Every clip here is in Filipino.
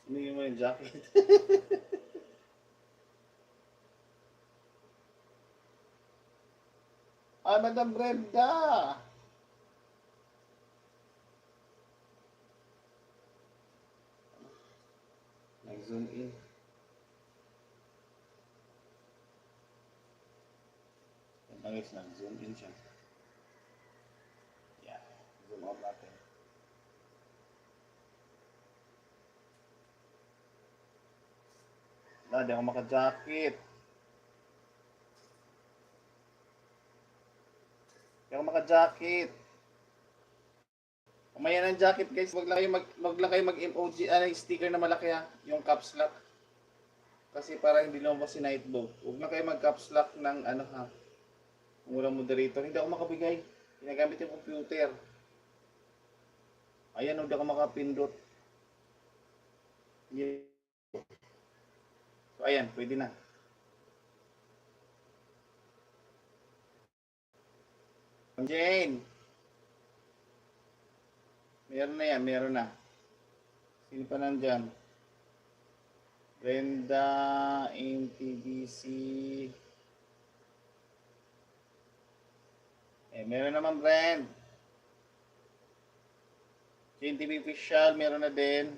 Hindi mo yung jacket. Ah, Madam Brenda! Nag-zoom in. Yan guys, nag-zoom in siya. Yeah, zoom out natin. Wala, di ako maka-jacket. Di ako maka-jacket. Kumaya ng jacket guys, wag lang kayo mag-emoji, sticker na malaki ha, yung caps lock. Kasi para hindi lumabas si Nightbug. Huwag na kayo mag-caps lock ng ano ha. Kung walang moderator, hindi ako makabigay. Ginagamit yung computer. Ayan, hindi ako makapindot. Yeah. So ayan, pwede na. Jane! Meron na yan, meron na. Sino pa nandyan? Brenda, MTBC. Meron naman Brand. Jane TV Official, meron na din.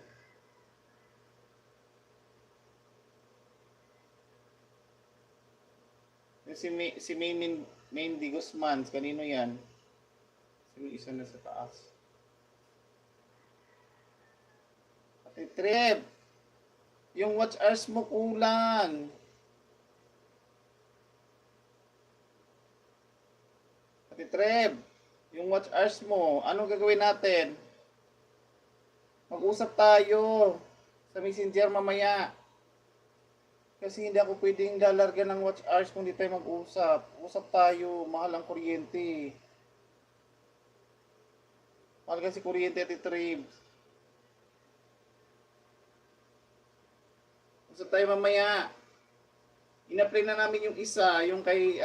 Si Mandy Guzman, kanino yan? Sino isa na sa taas? Ate Trip, yung watch hours mo kulang. Ate Trip, yung watch hours mo, anong gagawin natin? Mag-usap tayo sa Messenger mamaya. Kasi hindi ako pwedeng lalarga ng watch hours kung hindi tayo mag-usap. Usap tayo, mahal ang kuryente. Mahal kasi kuryente at itribs. Usap tayo mamaya. Ina-play na namin yung isa, yung kay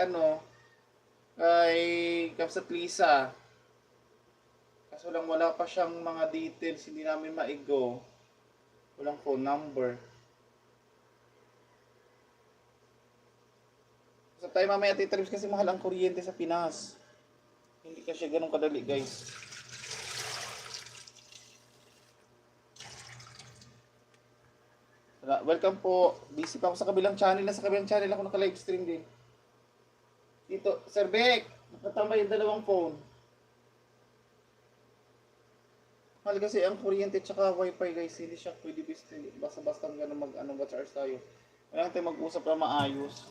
kay Kapsat Lisa. Kaso lang wala pa siyang mga details, hindi namin maigo. Walang phone number. Sa tayo mamaya titrips kasi mahal ang kuryente sa Pinas. Hindi kasi ganun kadali guys. Welcome po. Busy pa ako sa kabilang channel. Nasa kabilang channel ako naka-live stream din. Dito, Sir Beck, nakatambay yung dalawang phone. Mahal kasi ang kuryente tsaka wifi guys. Hindi siya pwede basta-basta ganun mag-charge tayo. Kailangan tayo mag-usap na maayos.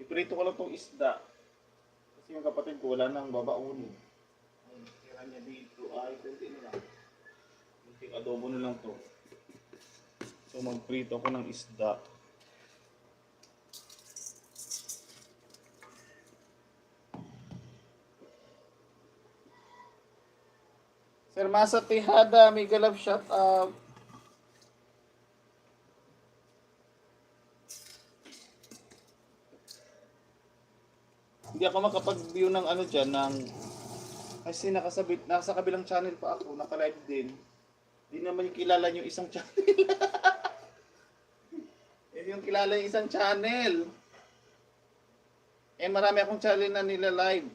Iprito ko lang itong isda. Kasi yung kapatid ko wala nang babaunin. Ang tira niya dito ay kunti na lang. Kunting adobo na lang to. So magprito ako ng isda. Sir Masa Tejada, mega love shout out. Hindi ako makapag-view ng dyan, kasi nasa kabilang channel pa ako, naka-live din. Hindi naman yung kilala yung isang channel. Hindi yung kilala yung isang channel. Marami akong channel na nila live.